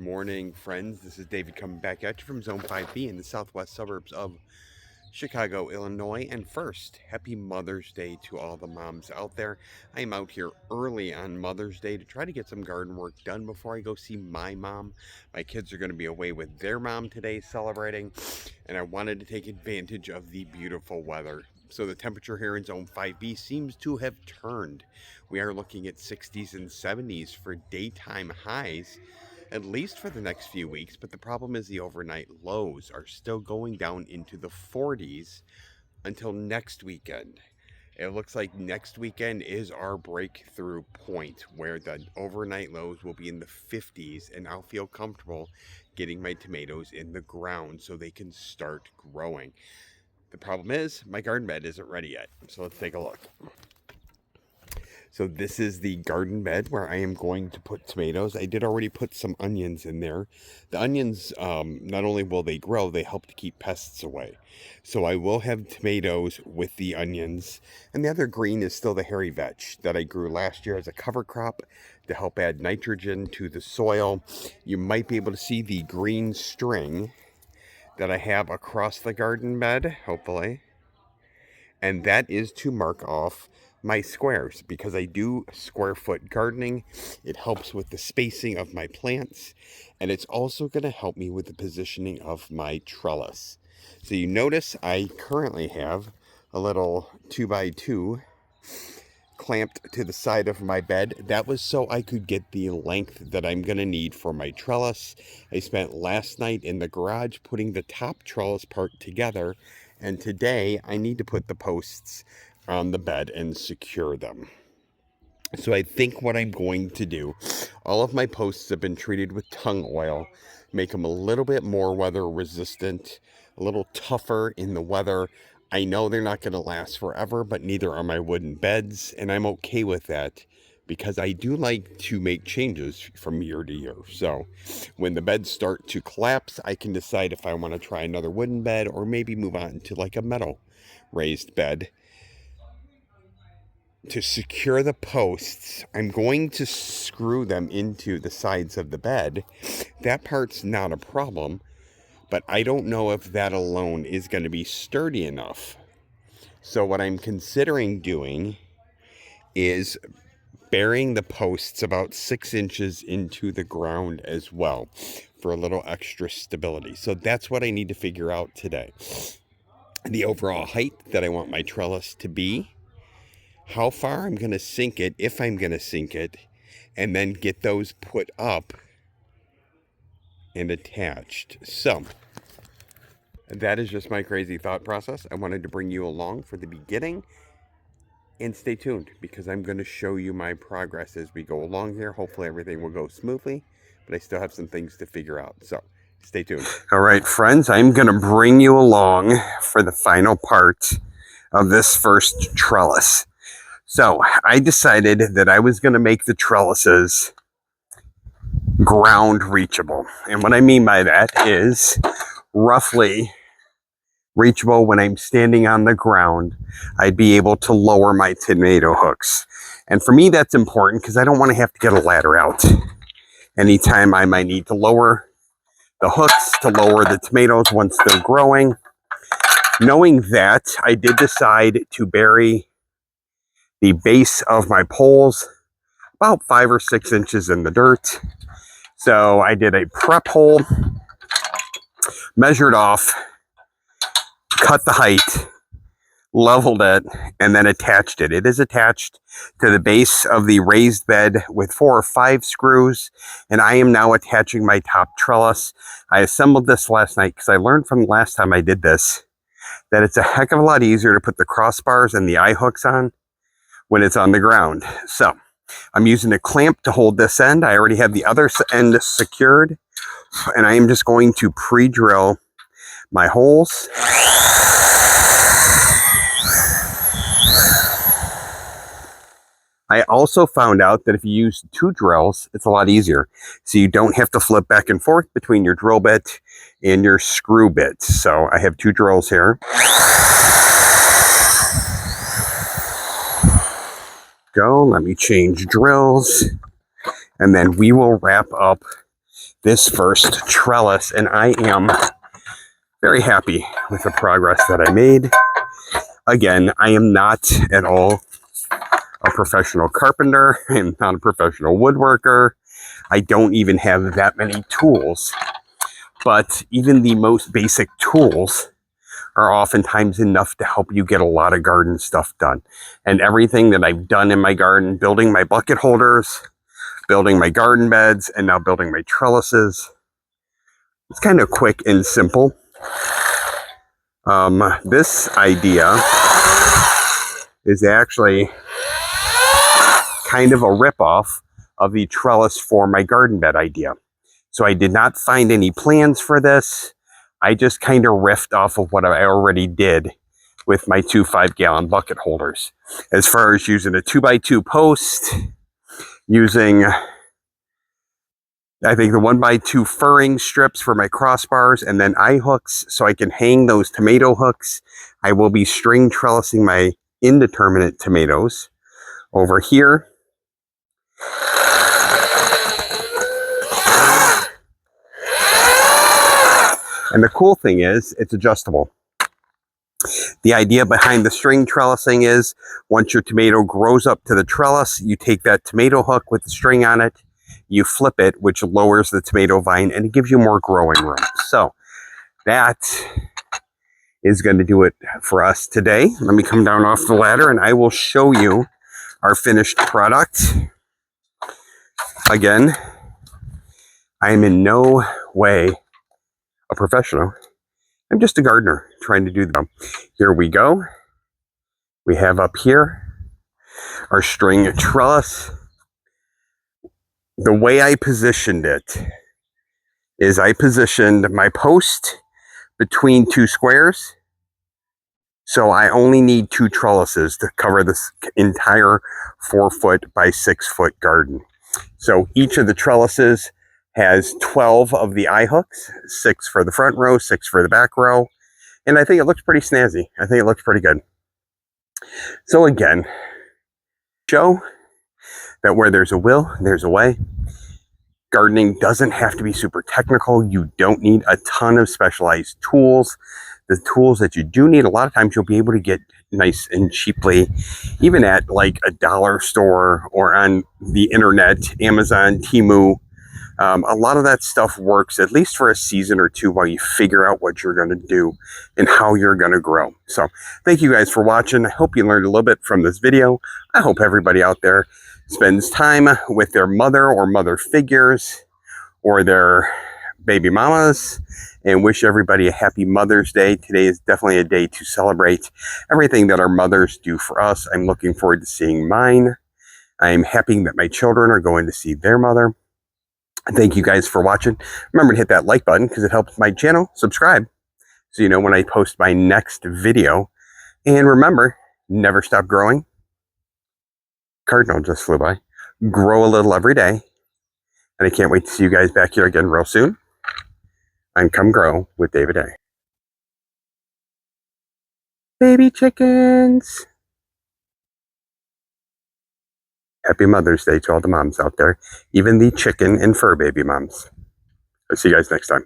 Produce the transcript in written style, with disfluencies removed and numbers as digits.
morning, friends. This is David coming back at you from Zone 5B in the southwest suburbs of Chicago, Illinois. And first, happy Mother's Day to all the moms out there. I am out here early on Mother's Day to try to get some garden work done before I go see my mom. My kids are going to be away with their mom today celebrating, and I wanted to take advantage of the beautiful weather. So the temperature here in Zone 5B seems to have turned. We are looking at 60s and 70s for daytime highs, at least for the next few weeks, but the problem is the overnight lows are still going down into the 40s until next weekend. It looks like next weekend is our breakthrough point where the overnight lows will be in the 50s, and I'll feel comfortable getting my tomatoes in the ground so they can start growing. The problem is my garden bed isn't ready yet, so let's take a look. So this is the garden bed where I am going to put tomatoes. I did already put some onions in there. The onions, not only will they grow, they help to keep pests away. So I will have tomatoes with the onions. And the other green is still the hairy vetch that I grew last year as a cover crop to help add nitrogen to the soil. You might be able to see the green string that I have across the garden bed, hopefully. And that is to mark off my squares, because I do square foot gardening. It helps with the spacing of my plants, and it's also going to help me with the positioning of my trellis. So you notice I currently have a little 2x2 clamped to the side of my bed. That was so I could get the length that I'm going to need for my trellis. I spent last night in the garage putting the top trellis part together, and today I need to put the posts on the bed and secure them. So I think what I'm going to do, all of my posts have been treated with tung oil, make them a little bit more weather resistant, a little tougher in the weather. I know they're not going to last forever, but neither are my wooden beds, and I'm okay with that because I do like to make changes from year to year. So when the beds start to collapse, I can decide if I want to try another wooden bed or maybe move on to like a metal raised bed. To secure the posts, I'm going to screw them into the sides of the bed. That part's not a problem, but I don't know if that alone is going to be sturdy enough. So what I'm considering doing is burying the posts about 6 inches into the ground as well for a little extra stability. So that's what I need to figure out today. The overall height that I want my trellis to be, how far I'm going to sink it, if I'm going to sink it, and then get those put up and attached. So that is just my crazy thought process. I wanted to bring you along for the beginning, and stay tuned because I'm going to show you my progress as we go along here. Hopefully everything will go smoothly, but I still have some things to figure out. So stay tuned. All right, friends, I'm going to bring you along for the final part of this first trellis. So I decided that I was going to make the trellises ground reachable. And what I mean by that is roughly reachable when I'm standing on the ground. I'd be able to lower my tomato hooks. And for me, that's important because I don't want to have to get a ladder out anytime I might need to lower the hooks to lower the tomatoes once they're growing. Knowing that, I did decide to bury the base of my poles about 5 or 6 inches in the dirt. So I did a prep hole, measured off, cut the height, leveled it, and then attached it. It is attached to the base of the raised bed with 4 or 5 screws, and I am now attaching my top trellis. I assembled this last night because I learned from the last time I did this that it's a heck of a lot easier to put the crossbars and the eye hooks on when it's on the ground. So I'm using a clamp to hold this end. I already have the other end secured, and I am just going to pre-drill my holes. I also found out that if you use 2 drills, it's a lot easier. So you don't have to flip back and forth between your drill bit and your screw bit. So I have 2 drills here. Go, let me change drills, and then we will wrap up this first trellis, and I am very happy with the progress that I made. Again, I am not at all a professional carpenter. I am not a professional woodworker. I don't even have that many tools. But even the most basic tools are oftentimes enough to help you get a lot of garden stuff done. And everything that I've done in my garden, building my bucket holders, building my garden beds, and now building my trellises, it's kind of quick and simple. This idea is actually kind of a ripoff of the trellis for my garden bed idea. So I did not find any plans for this. I just kind of riffed off of what I already did with my 2 5-gallon bucket holders. As far as using a 2x2 post, using, I think, the 1x2 furring strips for my crossbars, and then eye hooks so I can hang those tomato hooks. I will be string trellising my indeterminate tomatoes over here. And the cool thing is, it's adjustable. The idea behind the string trellising is, once your tomato grows up to the trellis, you take that tomato hook with the string on it, you flip it, which lowers the tomato vine, and it gives you more growing room. So that is going to do it for us today. Let me come down off the ladder and I will show you our finished product. Again, I am in no way a professional. I'm just a gardener trying to do them. Here we go. We have up here our string trellis. The way I positioned it is I positioned my post between 2 squares. So I only need 2 trellises to cover this entire 4-foot by 6-foot garden. So each of the trellises has 12 of the eye hooks, 6 for the front row, 6 for the back row. And I think it looks pretty snazzy. I think it looks pretty good. So again, show that where there's a will, there's a way. Gardening doesn't have to be super technical. You don't need a ton of specialized tools. The tools that you do need, a lot of times you'll be able to get nice and cheaply, even at like a dollar store or on the internet, Amazon, Temu. A lot of that stuff works at least for a season or 2 while you figure out what you're going to do and how you're going to grow. So thank you guys for watching. I hope you learned a little bit from this video. I hope everybody out there spends time with their mother or mother figures or their baby mamas, and wish everybody a happy Mother's Day. Today is definitely a day to celebrate everything that our mothers do for us. I'm looking forward to seeing mine. I'm happy that my children are going to see their mother. Thank you guys for watching. Remember to hit that like button because it helps my channel. Subscribe so you know when I post my next video. And remember, never stop growing. Cardinal just flew by. Grow a little every day. And I can't wait to see you guys back here again real soon. And Come Grow with David A. Baby chickens. Happy Mother's Day to all the moms out there, even the chicken and fur baby moms. I'll see you guys next time.